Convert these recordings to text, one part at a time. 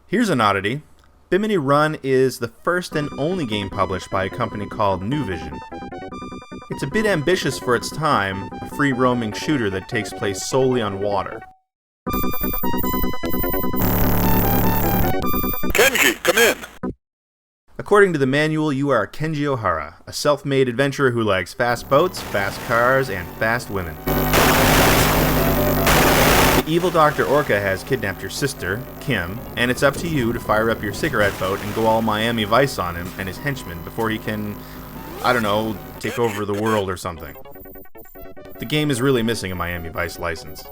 Here's an oddity. Bimini Run is the first and only game published by a company called Nuvision. It's a bit ambitious for its time, a free-roaming shooter that takes place solely on water. Kenji, come in! According to the manual, you are Kenji Ohara, a self-made adventurer who likes fast boats, fast cars, and fast women. The evil Dr. Orca has kidnapped your sister, Kim, and it's up to you to fire up your cigarette boat and go all Miami Vice on him and his henchmen before he can, I don't know, take over the world or something. The game is really missing a Miami Vice license.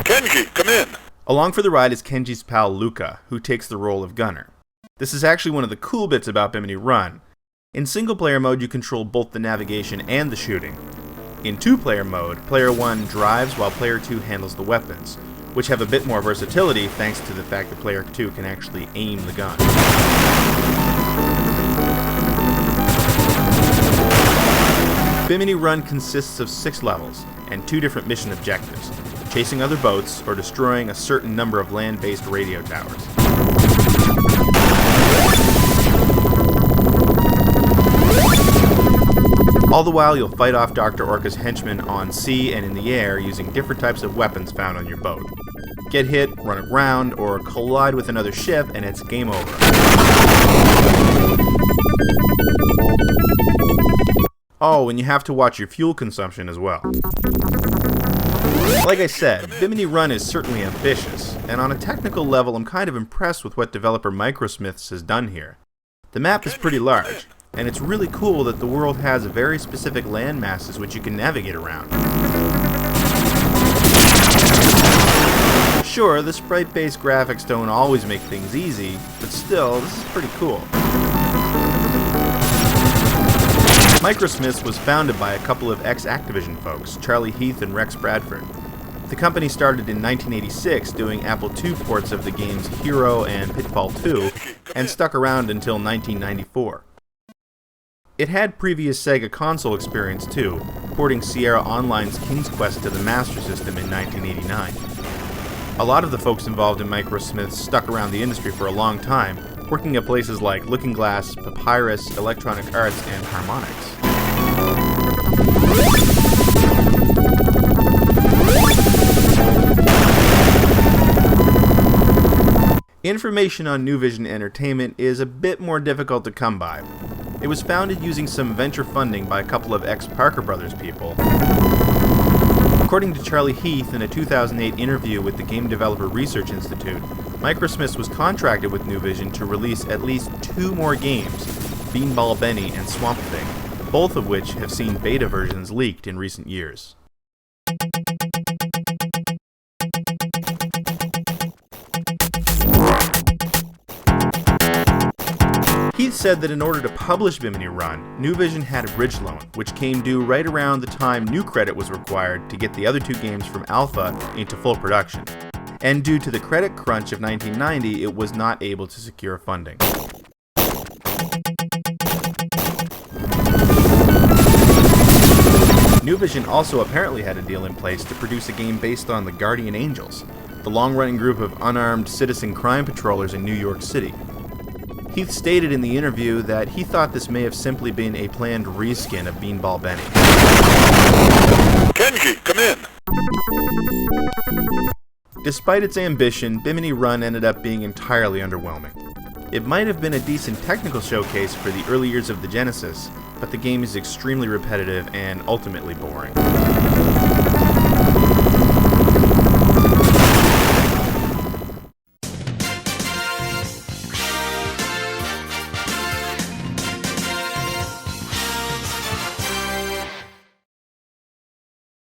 Kenji, come in! Along for the ride is Kenji's pal Luca, who takes the role of gunner. This is actually one of the cool bits about Bimini Run. In single-player mode, you control both the navigation and the shooting. In two-player mode, player 1 drives while player 2 handles the weapons, which have a bit more versatility thanks to the fact that player 2 can actually aim the gun. Bimini Run consists of 6 levels, and 2 different mission objectives: chasing other boats or destroying a certain number of land-based radio towers. All the while, you'll fight off Dr. Orca's henchmen on sea and in the air using different types of weapons found on your boat. Get hit, run aground, or collide with another ship, and it's game over. Oh, and you have to watch your fuel consumption as well. Like I said, Bimini Run is certainly ambitious, and on a technical level I'm kind of impressed with what developer Microsmiths has done here. The map is pretty large, and it's really cool that the world has very specific land masses which you can navigate around. Sure, the sprite-based graphics don't always make things easy, but still, this is pretty cool. Microsmiths was founded by a couple of ex-Activision folks, Charlie Heath and Rex Bradford. The company started in 1986 doing Apple II ports of the games Hero and Pitfall 2, and stuck around until 1994. It had previous Sega console experience too, porting Sierra Online's King's Quest to the Master System in 1989. A lot of the folks involved in Microsmiths stuck around the industry for a long time, working at places like Looking Glass, Papyrus, Electronic Arts, and Harmonix. Information on Nuvision Entertainment is a bit more difficult to come by. It was founded using some venture funding by a couple of ex-Parker Brothers people. According to Charlie Heath in a 2008 interview with the Game Developer Research Institute, Microsmiths was contracted with Nuvision to release at least 2 more games, Beanball Benny and Swamp Thing, both of which have seen beta versions leaked in recent years. Heath said that in order to publish Bimini Run, Nuvision had a bridge loan, which came due right around the time new credit was required to get the other 2 games from alpha into full production. And due to the credit crunch of 1990, it was not able to secure funding. Nuvision also apparently had a deal in place to produce a game based on the Guardian Angels, the long-running group of unarmed citizen crime patrollers in New York City. Heath stated in the interview that he thought this may have simply been a planned reskin of Beanball Benny. Kenji, come in! Despite its ambition, Bimini Run ended up being entirely underwhelming. It might have been a decent technical showcase for the early years of the Genesis, but the game is extremely repetitive and ultimately boring.